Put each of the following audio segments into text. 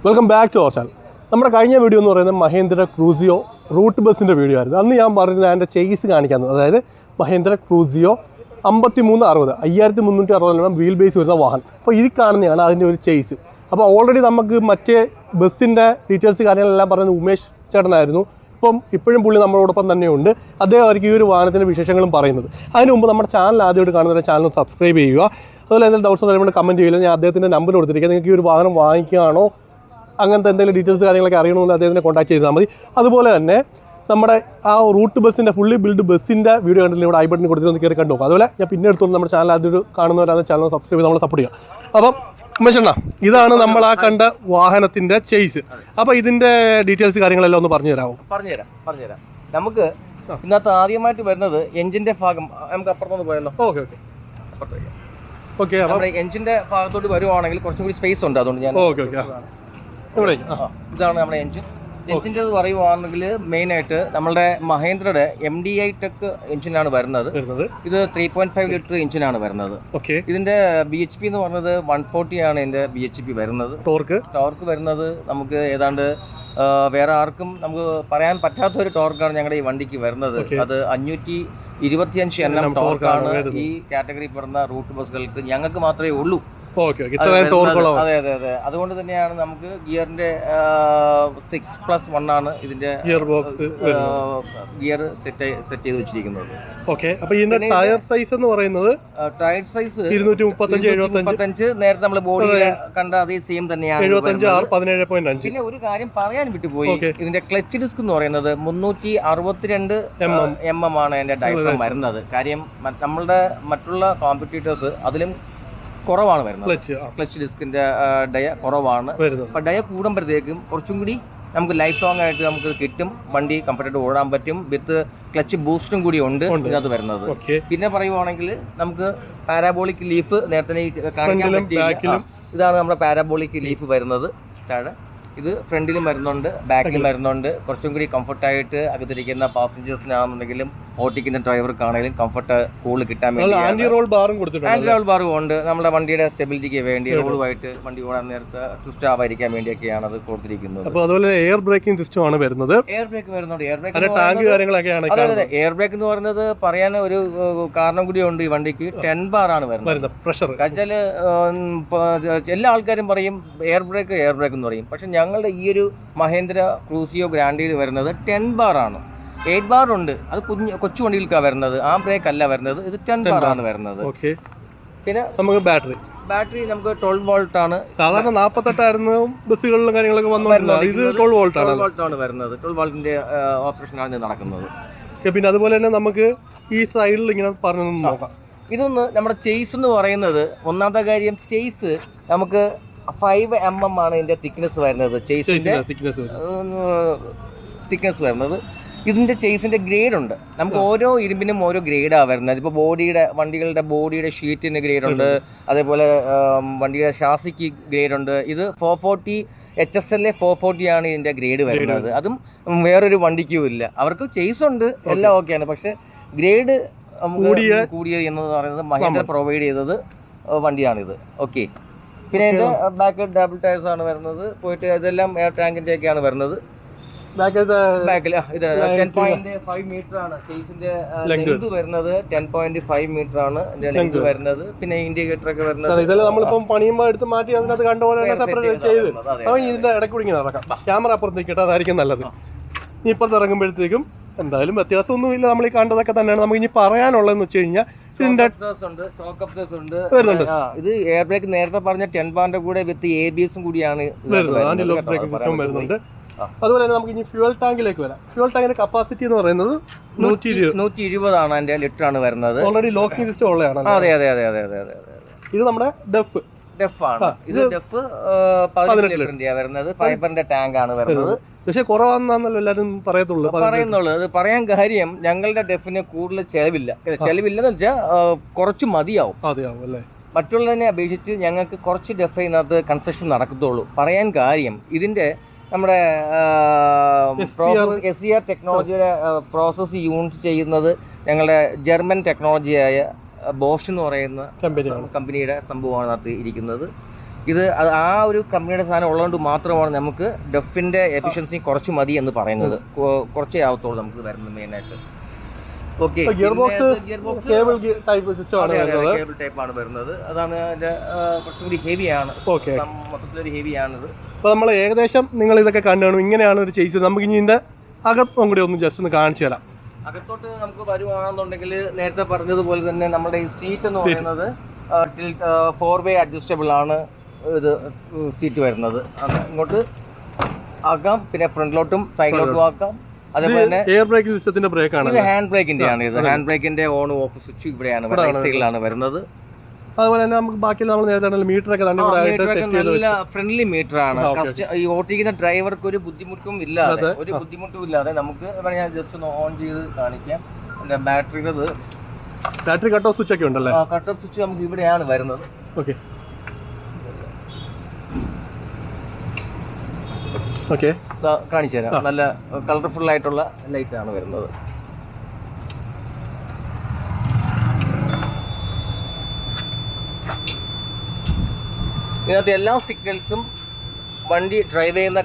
Welcome back to our channel. നമ്മുടെ കഴിഞ്ഞ video എന്ന് പറയുന്നത് മഹേന്ദ്ര ക്രൂസിയോ റൂട്ട് ബസ്സിൻ്റെ വീഡിയോ ആയിരുന്നു. അന്ന് ഞാൻ പറഞ്ഞത് അതിൻ്റെ ചേസ് കാണിക്കാമെന്ന്. അതായത് മഹേന്ദ്ര ക്രൂസിയോ 5360 5360 വീൽ ബേസ് വരുന്ന വാഹനം. അപ്പോൾ ഈ കാണുന്നതാണ് അതിൻ്റെ ഒരു ചേസ്. അപ്പോൾ ഓൾറെഡി നമുക്ക് മറ്റേ ബസ്സിൻ്റെ ഡീറ്റെയിൽസ് കാര്യങ്ങളെല്ലാം പറയുന്നത് ഉമേഷ് ചേട്ടനായിരുന്നു. ഇപ്പോഴും പുള്ളി നമ്മളോടൊപ്പം തന്നെയുണ്ട്. അദ്ദേഹമായിരിക്കും ഈ ഒരു വാഹനത്തിൻ്റെ വിശേഷങ്ങളും പറയുന്നത്. അതിന് മുമ്പ് നമ്മുടെ ചാനൽ ആദ്യമായിട്ട് കാണുന്നവരെ ചാനൽ സബ്സ്ക്രൈബ് ചെയ്യുക. അതുപോലെ എന്തെങ്കിലും ഡൗട്ട്സ് അറിയുമ്പോൾ കമൻറ്റ് ചെയ്യുക. ഞാൻ അദ്ദേഹത്തിൻ്റെ നമ്പർ കൊടുത്തിരിക്കുക. നിങ്ങൾക്ക് ഈ ഒരു വാഹനം വാങ്ങിക്കുകയാണോ അങ്ങനത്തെ എന്തെങ്കിലും ഡീറ്റെയിൽസ് കാര്യങ്ങളൊക്കെ അറിയണമെന്ന് അദ്ദേഹത്തിനെ കോൺടാക്ട് ചെയ്താൽ മതി. അതുപോലെ തന്നെ നമ്മുടെ ആ റൂട്ട് ബസ്സിൻ്റെ ഫുള്ളി ബിൽഡ് ബസ്സിൻ്റെ വീഡിയോ കണ്ടില്ല, ഇവിടെ ഐ ബട്ടൺ കൊടുത്തിട്ട് കയറി കണ്ടു നോക്കുക. അതുപോലെ ഞാൻ പിന്നെ എടുത്തോണ്ട് നമ്മുടെ ചാനൽ ആദ്യം കാണുന്നവരാണ് ചാനൽ സബ്സ്ക്രൈബ് ചെയ്ത് നമ്മൾ സപ്പോർട്ട് ചെയ്യുക. അപ്പം ഉമേഷണ്ണ, ഇതാണ് നമ്മൾ ആ കണ്ട വാഹനത്തിൻ്റെ ചേസ്. അപ്പോൾ ഇതിൻ്റെ ഡീറ്റെയിൽസ് കാര്യങ്ങളെല്ലാം ഒന്ന് പറഞ്ഞുതരാമോ? പറഞ്ഞുതരാം. നമുക്ക് ഇന്നത്തെ ആദ്യമായിട്ട് വരുന്നത് എഞ്ചിൻ്റെ ഭാഗം. നമുക്ക് അപ്പുറത്തോട്ട് പോയല്ലോ. ഓക്കെ. നമ്മുടെ എഞ്ചിൻ്റെ ഭാഗത്തോട്ട് വരുവാണെങ്കിൽ കുറച്ചും കൂടി സ്പേസ് ഉണ്ട്. അതുകൊണ്ട് ഞാൻ ഇതാണ് നമ്മുടെ എഞ്ചിൻ്റെ പറയുവാണെങ്കിൽ മെയിനായിട്ട് നമ്മളുടെ മഹേന്ദ്രയുടെ MDI ടെക് എഞ്ചിനാണ് വരുന്നത്. ഇത് 3.5 ലിറ്റർ എഞ്ചിനാണ് വരുന്നത്. ഇതിന്റെ BHP എന്ന് പറഞ്ഞത് 140 ആണ് ഇതിന്റെ BHP വരുന്നത്. ടോർക്ക് വരുന്നത് നമുക്ക് ഏതാണ്ട് വേറെ ആർക്കും നമുക്ക് പറയാൻ പറ്റാത്ത ഒരു ടോർക്കാണ് ഞങ്ങളുടെ ഈ വണ്ടിക്ക് വരുന്നത്. അത് 525 Nm ടോർക്കാണ് ഈ കാറ്റഗറി പെടുന്ന റൂട്ട് ബസ്സുകൾക്ക് ഞങ്ങൾക്ക് മാത്രമേ ഉള്ളൂ. അതെ. അതുകൊണ്ട് തന്നെയാണ് നമുക്ക് ഗിയറിന്റെ 6+1 ആണ് ഇതിന്റെ ഗിയർ സെറ്റ് ചെയ്ത് വെച്ചിരിക്കുന്നത്. ടയർ സൈസ് എന്ന് പറയുന്നത് ടയർ സൈസ് 235 നേരത്തെ നമ്മൾ ബോഡി കണ്ട അതേ സെയിം തന്നെയാണ്. 17.5. പിന്നെ ഒരു കാര്യം പറയാൻ വിട്ടുപോയി, ഇതിന്റെ ക്ലച്ച് ഡിസ്ക് എന്ന് പറയുന്നത് 362 mm ആണ് അതിന്റെ ഡയഫ്രം വരുന്നത്. കാര്യം നമ്മളുടെ മറ്റുള്ള കോമ്പറ്റീറ്റേഴ്സ് അതിലും കുറവാണ് വരുന്നത്. ക്ലച്ച് ഡിസ്കിന്റെ ഡയ കുറവാണ്. അപ്പൊ ഡയ കൂടുമ്പോഴത്തേക്കും കുറച്ചും കൂടി നമുക്ക് ലൈഫ് ലോങ് ആയിട്ട് നമുക്ക് കിട്ടും. വണ്ടി കംഫർട്ടായിട്ട് ഓടാൻ പറ്റും. വിത്ത് ക്ലച്ച് ബൂസ്റ്റും കൂടി ഉണ്ട് ഇതിനകത്ത് വരുന്നത്. പിന്നെ പറയുവാണെങ്കിൽ നമുക്ക് പാരാബോളിക് ലീഫ് നേരത്തെ കാണിക്കാൻ പറ്റിയില്ല. ഇതാണ് നമ്മുടെ പാരാബോളിക് ലീഫ് വരുന്നത്. താഴെ ഇത് ഫ്രണ്ടിലും വരുന്നുണ്ട്, ബാക്കിലും വരുന്നുണ്ട്. കുറച്ചും കൂടി കംഫർട്ടായിട്ട് അകത്തിരിക്കുന്ന പാസഞ്ചേഴ്സിനാണെന്നുണ്ടെങ്കിലും ഓട്ടിക്കുന്ന ഡ്രൈവർക്കാണെങ്കിലും കംഫർട്ട് കൂടുതൽ കിട്ടാൻ വേണ്ടി ആന്റി റോൾ ബാറും ഉണ്ട്. നമ്മുടെ വണ്ടിയുടെ സ്റ്റെബിലിറ്റിക്ക് വേണ്ടി റോഡുമായിട്ട് വണ്ടി ഓടാൻ നേരത്തെ ട്വിസ്റ്റ് ആവാതിരിക്കാൻ വേണ്ടിയൊക്കെയാണ് അത് കൊടുത്തിരിക്കുന്നത്. അതുപോലെ എയർ ബ്രേക്കിംഗ് സിസ്റ്റം ആണ് വരുന്നത്. എയർ ബ്രേക്ക് വരുന്നുണ്ട്. എയർ ബ്രേക്ക് എന്ന് പറയുന്നത് പറയാൻ ഒരു കാരണം കൂടി ഉണ്ട്. ഈ വണ്ടിക്ക് 10 ബാർ ആണ് വരുന്നത്. വെച്ചാൽ എല്ലാ ആൾക്കാരും പറയും എയർ ബ്രേക്ക് എന്ന് പറയും. പക്ഷെ ഞങ്ങളുടെ ഈ ഒരു മഹേന്ദ്ര ക്രൂസിയോ ഗ്രാൻഡിയിൽ വരുന്നത് 10 ബാർ ആണ്. 8 ബാർ ഉണ്ട്. അത് കൊച്ചു വണ്ടികൾക്കാണ് വരുന്നത്. ആ ബ്രേക്ക് അല്ല വരുന്നത്. ഇത് 10 ബാർ ആണ് വരുന്നത്. പിന്നെ നമുക്ക് ബാറ്ററി നമുക്ക് 12 വോൾട്ട് ആണ്. സാധാരണ 48 ആയിരുന്നു ബസ്സുകളിലും കാര്യങ്ങളൊക്കെ വരുന്നത്. ഇത് 12 വോൾട്ട് ആണ് വരുന്നത്. 12 വോൾട്ടിന്റെ ഓപ്പറേഷൻ ആണ് നടക്കുന്നത്. പിന്നെ അതുപോലെ തന്നെ നമുക്ക് ഈ സൈഡിൽ ഇങ്ങനെ പറഞ്ഞു നോക്കാം. ഇതൊന്ന് നമ്മുടെ ചേസ് എന്ന് പറയുന്നത്, ഒന്നാമത്തെ കാര്യം ചേസ് നമുക്ക് 5 mm ആണ് ഇതിന്റെ തിക്നെസ് വരുന്നത്. ചേസിന്റെ തിക്നെസ് വരുന്നത്. ഇതിന്റെ ചേസിന്റെ ഗ്രേഡ് ഉണ്ട്. നമുക്ക് ഓരോ ഇരുമ്പിനും ഓരോ ഗ്രേഡാണ് വരുന്നത്. ഇപ്പോൾ വണ്ടികളുടെ ബോഡിയുടെ ഷീറ്റിന് ഗ്രേഡ് ഉണ്ട്. അതേപോലെ വണ്ടിയുടെ ഷാസിക്ക് ഗ്രേഡ് ഉണ്ട്. ഇത് 440 HSLA 440 ആണ് ഇതിന്റെ ഗ്രേഡ് വരുന്നത്. അതും വേറൊരു വണ്ടിക്കും ഇല്ല. അവർക്ക് ചേസ് ഉണ്ട്, എല്ലാം ഓക്കെയാണ്. പക്ഷെ ഗ്രേഡ് കൂടിയ എന്ന് പറയുന്നത് മഹേന്ദ്ര പ്രൊവൈഡ് ചെയ്തത് വണ്ടിയാണിത്. ഓക്കെ. പിന്നെ ഇത് ബാക്ക് ഡബിൾ ടയർസ് ആണ് വരുന്നത്. പോയിട്ട് ഇതെല്ലാം എയർ ടാങ്കിന്റെ ഒക്കെയാണ് വരുന്നത്. ബാക്കിൽ ഇത് 10.5 മീറ്റർ ആണ് ചേസിന്റെ ലെങ്ത് വരുന്നത്. 10.5 മീറ്റർ ആണ് ലെങ്ത് വരുന്നത്. പിന്നെ ഇൻഡിക്കേറ്റർ ഒക്കെ വരുന്നത്. ഇതെല്ലാം നമ്മളിപ്പം പണിയുമ്പോൾ എടുത്ത് മാറ്റി അതിനകത്ത് കണ്ട പോലെ ചെയ്ത് ഇതിന്റെ ഇടയ്ക്ക് കൂടി നടക്കാം. ക്യാമറ അപ്പുറത്തേക്ക് ഇട്ടാൽ അതായിരിക്കും നല്ലത്. ഇനി ഇപ്പുറത്ത് ഇറങ്ങുമ്പോഴത്തേക്കും എന്തായാലും വ്യത്യാസമൊന്നുമില്ല. നമ്മൾ ഈ കണ്ടതൊക്കെ തന്നെയാണ്. നമുക്ക് ഇനി പറയാനുള്ളതെന്ന് വെച്ച് കഴിഞ്ഞാൽ ഇതിന്റെ ഇത് എയർ ബ്രേക്ക് നേരത്തെ പറഞ്ഞ 10 ബാറിന്റെ കൂടെ വിത്ത് ABS കൂടിയാണ് വരുന്നുണ്ട്. അതുപോലെ തന്നെ നമുക്ക് ഇനി ഫ്യൂൽ ടാങ്കിലേക്ക് വരാം. ഫ്യൂൽ ടാങ്കിന്റെ കപ്പാസിറ്റി എന്ന് പറയുന്നത് 120 ആണ്. അതിന്റെ ലിറ്റർ ആണ് വരുന്നത്. ഓൾറെഡി ലോക്കിംഗ് സിസ്റ്റം ഉള്ളതാണ്. അതെ. ഇത് നമ്മുടെ ഡെഫ് ആണ്. ഇത് ഡെഫ് 18 ലിറ്ററിന്റെ വരുന്നത്. ഫൈബറിന്റെ ടാങ്ക് ആണ് വരുന്നത്. പക്ഷെ കുറവാണെന്നല്ലോ എല്ലാവരും പറയുന്നുള്ളൂ. അത് പറയാൻ കാര്യം ഞങ്ങളുടെ ഡെഫിന് കൂടുതൽ ചെലവില്ലെന്ന് വെച്ചാൽ കുറച്ച് മതിയാവും അല്ലേ. മറ്റുള്ളതിനെ അപേക്ഷിച്ച് ഞങ്ങൾക്ക് കുറച്ച് ഡെഫ് ഇതിനകത്ത് കൺസ്ട്രക്ഷൻ നടക്കത്തുള്ളൂ. പറയാൻ കാര്യം ഇതിന്റെ നമ്മുടെ SCR ടെക്നോളജിയുടെ പ്രോസസ്സ് യൂണിറ്റ് ചെയ്യുന്നത് ഞങ്ങളുടെ ജർമ്മൻ ടെക്നോളജിയായ ബോഷ് എന്ന് പറയുന്ന കമ്പനിയുടെ സംഭവമാണ് അതിനകത്ത് ഇരിക്കുന്നത്. ഇത് ആ ഒരു കമ്പനിയുടെ സാധനം ഉള്ളതുകൊണ്ട് മാത്രമാണ് നമുക്ക് ഡെഫിൻ്റെ എഫിഷ്യൻസി കുറച്ച് മതി എന്ന് പറയുന്നത്. കുറച്ചേ ആവത്തുള്ളൂ നമുക്ക് വരുന്നത് മെയിനായിട്ട്. ഓക്കെ, കേബിൾ ടൈപ്പ് ആണ് വരുന്നത്. അതാണ് അതിൻ്റെ കുറച്ചും കൂടി ഹെവിയാണ്, മൊത്തത്തിലൊരു ഹെവിയാണിത്. അപ്പോൾ നമ്മൾ ഏകദേശം നിങ്ങൾ ഇതൊക്കെ കണ്ടു, ഇങ്ങനെയാണ് ഒരു ചെയ്സ്. നമുക്ക് ഇനി ഇതിൻ്റെ അകത്തും കൂടി ഒന്ന് ജസ്റ്റ് ഒന്ന് കാണിച്ചു തരാം. അകത്തോട്ട് നമുക്ക് വരുവാണെന്നുണ്ടെങ്കിൽ നേരത്തെ പറഞ്ഞതുപോലെ തന്നെ നമ്മുടെ ഈ സീറ്റ് എന്ന് പറയുന്നത് 4-way അഡ്ജസ്റ്റബിൾ ആണ്. ഇത് സീറ്റ് വരുന്നത് ഇങ്ങോട്ട് ആക്കാം, പിന്നെ ഫ്രണ്ടിലോട്ടും സൈഡിലോട്ടും ആക്കാം. അതേപോലെ തന്നെ എയർ ബ്രേക്ക് സിസ്റ്റത്തിന്റെ ബ്രേക്കാണ്, ഇത് ഹാൻഡ് ബ്രേക്കിന്റെ ആണ്. ഇത് ഹാൻഡ് ബ്രേക്കിന്റെ ഓൺ ഓഫ് സ്വിച്ച് ഇവിടെയാണ്, റൈറ്റ് സൈഡിലാണ് വരുന്നത്. അതുപോലെ തന്നെ നമുക്ക് ബാക്കി നമ്മൾ നേരത്തെ മീറ്റർ ഒക്കെ നല്ല ഫ്രണ്ട്ലി മീറ്റർ ആണ്. ഈ ഓട്ടിക്കുന്ന ഡ്രൈവർക്ക് ഒരു ബുദ്ധിമുട്ടും ഇല്ലാതെ നമുക്ക് ഞാൻ ജസ്റ്റ് ഒന്ന് ഓൺ ചെയ്ത് കാണിക്കാം. എന്റെ ബാറ്ററി കട്ട് ഓഫ് സ്വിച്ച് ഒക്കെ ഉണ്ടല്ലേ? കട്ട് ഓഫ് സ്വിച്ച് നമുക്ക് ഇവിടെയാണ് വരുന്നത്. ഓക്കെ ഓക്കെ, കാണിച്ചു തരാം. നല്ല കളർഫുൾ ആയിട്ടുള്ള ലൈറ്റ് ആണ് വരുന്നത്. ഇതിനകത്ത് എല്ലാ സിഗ്നൽസും വണ്ടി ഡ്രൈവ് ചെയ്യുന്ന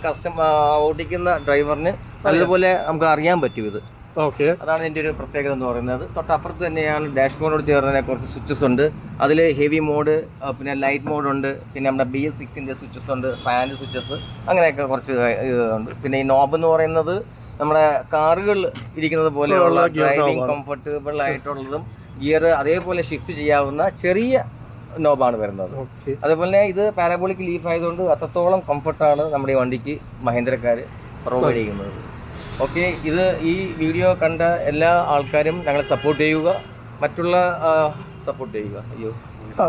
ഓടിക്കുന്ന ഡ്രൈവറിന് നല്ലതുപോലെ നമുക്ക് അറിയാൻ പറ്റും. ഇത് അതാണ് ഇതിൻ്റെ ഒരു പ്രത്യേകത എന്ന് പറയുന്നത്. തൊട്ടപ്പുറത്ത് തന്നെയാണ് ഡാഷ്ബോർഡോട് ചേർന്ന കുറച്ച് സ്വിച്ചസ് ഉണ്ട്. അതിൽ ഹെവി മോഡ്, പിന്നെ ലൈറ്റ് മോഡ് ഉണ്ട്, പിന്നെ നമ്മുടെ BS6-ന്റെ സ്വിച്ചസ് ഉണ്ട്, ഫാൻ സ്വിച്ചസ്, അങ്ങനെയൊക്കെ കുറച്ച് ഇതുണ്ട്. പിന്നെ ഈ നോബ് എന്ന് പറയുന്നത് നമ്മുടെ കാറുകൾ ഇരിക്കുന്നത് പോലെയുള്ള ഡ്രൈവിംഗ് കംഫർട്ടബിൾ ആയിട്ടുള്ളതും ഗിയർ അതേപോലെ ഷിഫ്റ്റ് ചെയ്യാവുന്ന ചെറിയ നോബാണ് വരുന്നത്. അതേപോലെ തന്നെ ഇത് പാരാബോളിക് ലീഫ് ആയതുകൊണ്ട് അത്രത്തോളം കംഫർട്ടാണ് നമ്മുടെ ഈ വണ്ടിക്ക് മഹീന്ദ്രക്കാർ പ്രൊവൈഡ് ചെയ്യുന്നത്. ഓക്കെ, ഇത് ഈ വീഡിയോ കണ്ട എല്ലാ ആൾക്കാരും ഞങ്ങളെ സപ്പോർട്ട് ചെയ്യുക, മറ്റുള്ള സപ്പോർട്ട് ചെയ്യുക.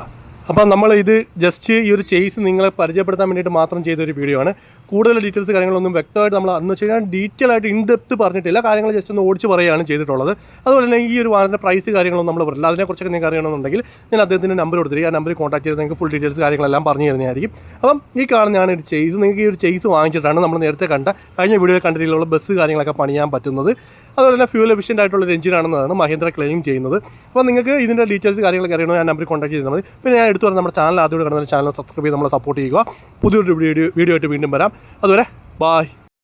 അപ്പം നമ്മൾ ഇത് ജസ്റ്റ് ഈ ഒരു ചേസ് നിങ്ങളെ പരിചയപ്പെടുത്താൻ വേണ്ടിയിട്ട് മാത്രം ചെയ്തൊരു വീഡിയോ ആണ്. കൂടുതൽ ഡീറ്റെയിൽസ് കാര്യങ്ങളൊന്നും വ്യക്തമായിട്ട് നമ്മൾ അന്ന് വെച്ച് കഴിഞ്ഞാൽ ഡീറ്റെയിൽ ആയിട്ട് ഇൻഡെപ്ത് പറഞ്ഞിട്ടില്ല, കാര്യങ്ങൾ ജസ്റ്റ് ഒന്ന് ഓടിച്ച് പറയുകയാണ് ചെയ്തിട്ടുള്ളത്. അതുപോലെ തന്നെ ഈ ഒരു വാഹനത്തിൻ്റെ പ്രൈസ് കാര്യങ്ങളൊന്നും നമ്മൾ പറയില്ല. അതിനെക്കുറിച്ചൊക്കെ നിങ്ങൾക്ക് അറിയണമെന്നുണ്ടെങ്കിൽ ഞാൻ അദ്ദേഹത്തിൻ്റെ നമ്പർ കൊടുത്തിരിക്കും. ആ നമ്പറിൽ കോൺടാക്ട് ചെയ്ത് നിങ്ങൾക്ക് ഫുൾ ഡീറ്റെയിൽസ് കാര്യങ്ങളെല്ലാം പറഞ്ഞു തരുന്നതായിരിക്കും. അപ്പം ഈ കാണുന്നതാണ് ഒരു ചേസ്. നിങ്ങൾക്ക് ഈ ഒരു ചേസ് വാങ്ങിച്ചിട്ടാണ് നമ്മൾ നേരത്തെ കണ്ട കഴിഞ്ഞ വീഡിയോയിൽ കണ്ട രീതിയിലുള്ള ബസ് കാര്യങ്ങളൊക്കെ പണിയാൻ പറ്റുന്നത്. അതുപോലെ തന്നെ ഫ്യൂൽ എഫിഷ്യൻ്റ് ആയിട്ടുള്ള ഒരു എഞ്ചിനാണെന്നാണ് മഹീന്ദ്ര ക്ലെയിം ചെയ്യുന്നത്. അപ്പോൾ നിങ്ങൾക്ക് ഇതിൻ്റെ ഡീറ്റെയിൽസ് കാര്യങ്ങളൊക്കെ അറിയണമെങ്കിൽ ഞാൻ നമ്പറിൽ കോൺടാക്ട് ചെയ്താൽ മതി. പിന്നെ ഞാൻ എടുത്തു പറഞ്ഞാൽ നമ്മുടെ ചാനൽ ആദ്യമായിട്ട് കാണുന്ന ചാനൽ സബ്സ്ക്രൈബ് ചെയ്ത് നമ്മളെ സപ്പോർട്ട് ചെയ്യുക. പുതിയൊരു വീഡിയോ ആയിട്ട് വീണ്ടും വരാം. അതുവരെ ബായ്.